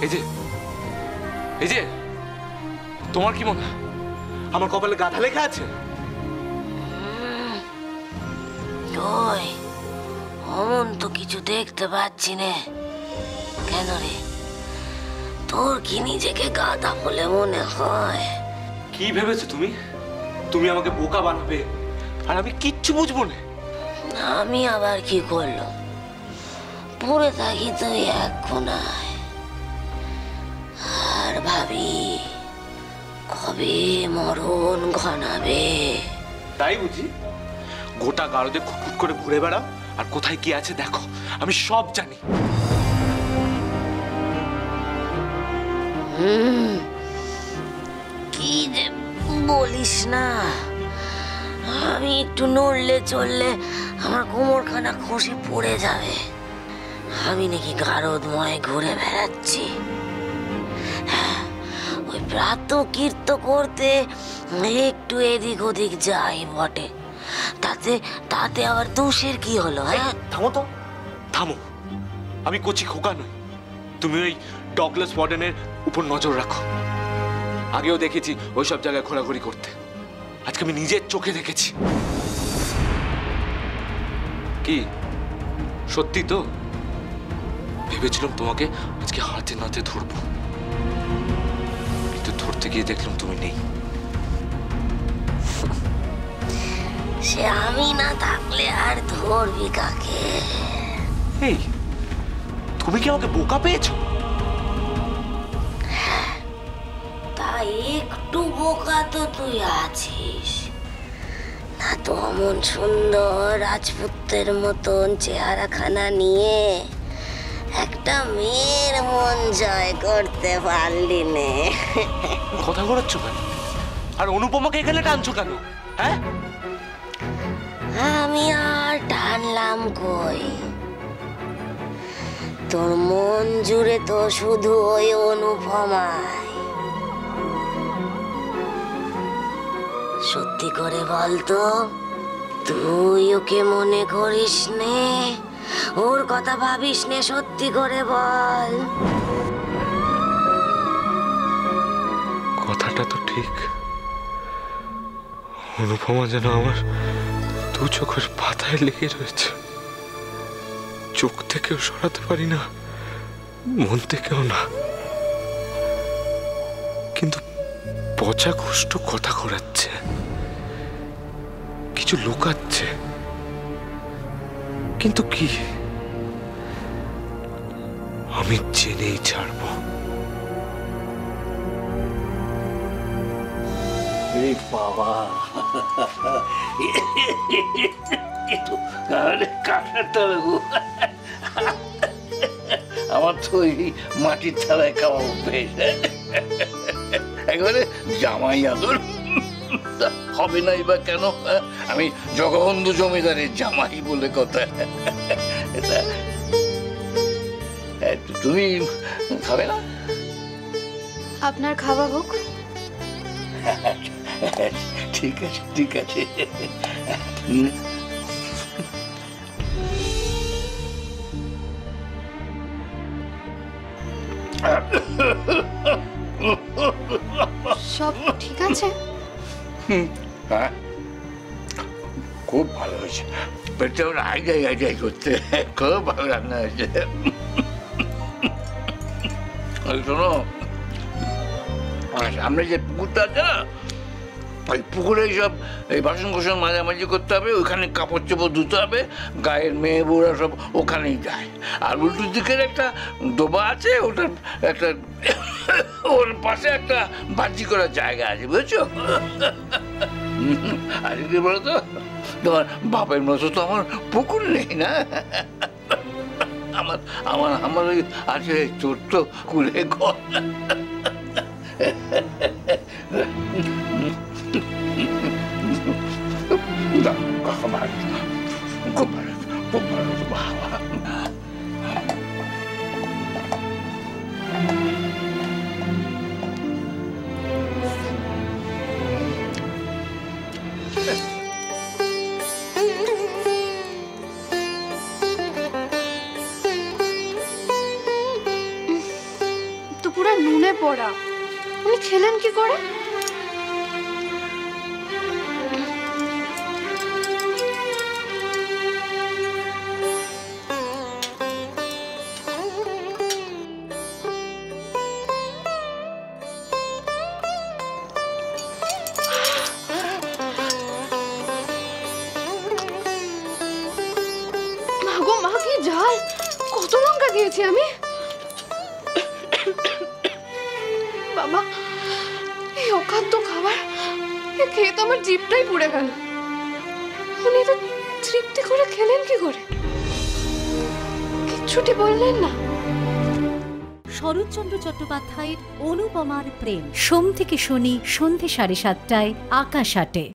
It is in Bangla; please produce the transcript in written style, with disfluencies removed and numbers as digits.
এই যে এই যে তোমার কি মনে হয় আমার কপালে গাধা লেখা আছে? ওই অমন তো কিছু দেখতে পাচ্ছি না। কেন রে, তোর কি নিজেকে গাধা বলে মনে হয়? কি ভেবেছো তুমি? তুমি আমাকে বোকা বানাবে আর আমি কিচ্ছু বুঝবো না? আমি আবার কি করলো? পড়ে থাকি তুই এক কোনায় আর ভাবি কবে মরণ ঘনাবে। তাই বুঝি? গোটা গাড়োতে খুটখুট করে ঘুরে বেড়াও আর কোথায় কি আছে দেখো, আমি সব জানি। কি যে বলিস না, আমি একটু নড়লে চললে আমার কোমরখানা খসে পড়ে যাবে। আমি নাকি গারদময় ঘুরে বেড়াচ্ছি। ওই প্রাত কীর্ত করতে একটু এদিক ওদিক যাই বটে, তাতে তাতে আবার দোষের কি হলো? হ্যাঁ থামো তো, থামো। আমি কচি খোকা নই। তুমি ওই ডগলাস ওয়ার্ডেনের উপর নজর রাখো। আগেও দেখেছি ওই সব জায়গায় ঘোরাঘুরি করতে, আজকে আমি নিজের চোখে দেখেছি। কি সত্যি তো? ভেবেছিলাম তোমাকে আজকে হাতে নাতে ধরবো, কিন্তু ধরতে গিয়ে দেখলাম তুমি নেই। সে আমি না থাকলে আর ধরবি কাকে? এই তুমি কি আমাকে বোকা পেয়েছো? তাই একটু বোকা তো তুই আছিস না তো। অমন সুন্দর রাজপুত্রের মতন চেহারাখানা নিয়ে একটা মেয়ের মন জয় করতে পারলি নে। কথা ঘোরাচ্ছ কেন? আর অনুপমাকে এখানে টানছো কেন? হ্যাঁ, আমি আর টানলাম কই? তোর মন জুড়ে তো শুধু ওই অনুপমায়। সত্যি করে বলতো, তুই ওকে মনে করিস নে? ওর কথা ভাবিস নে? সত্যি করে বল। কথাটা তো ঠিক। অনুপমা যেন আমার দু চোখের পাতায় লেগে রয়েছে। চোখ থেকেও সরাতে পারি না, মন থেকেও না। কিন্তু পচা কষ্ট কথা ঘোরাচ্ছে, কিছু লুকাচ্ছে। কিন্তু কি? আমি জেনেই ছাড়বো। বাবা আমার তো এই মাটির থালায় খাওয়া অভ্যেস। একেবারে জামাই আদর হবে নাই বা কেন? আমি জগবন্ধু জমিদারের জামাই বলে কথা। তুমি খাবে না? আপনার খাওয়া হোক। ঠিক আছে ঠিক আছে। সব ঠিক আছে? হ্যাঁ, খুব ভালো হয়েছে। পেটটা আইডাই করতে খুব ভালো রান্না হয়েছে। শোনো, সামনে যে পুকুরটা আছে না, ওই পুকুরে সব এই বাসন কোসন মাঝামাঝি করতে হবে, ওইখানে কাপড় চোপড় ধুতে হবে, গায়ের মেয়ে বউরা সব ওখানেই যায়। আর উল্টো দিকের একটা ডোবা আছে, ওটার একটা ওর পাশে একটা বাজি করার জায়গা আছে, বুঝছো? আর কি বলো তো, তোমার বাপের মতো তো আমার পুকুর নেই না। আমার আমার আমার ওই আছে ছোট্ট কুলে ঘর। খুব ভালো খুব ভালো বাবা। মনে পড়া, উনি খেলেন কি করে? মাগো মা, কি ঝাল! কত লঙ্কা দিয়েছি আমি! বাবা, এই অখাদ্য খাবার খেয়ে তো আমার জিভটাই পুড়ে গেল। উনি তো তৃপ্তি করে খেলেন কি করে? কিচ্ছুটি বললেন না। শরৎচন্দ্র চট্টোপাধ্যায়ের অনুপমার প্রেম, সোম থেকে শনি সন্ধে 7:30টায় আকাশ আটে।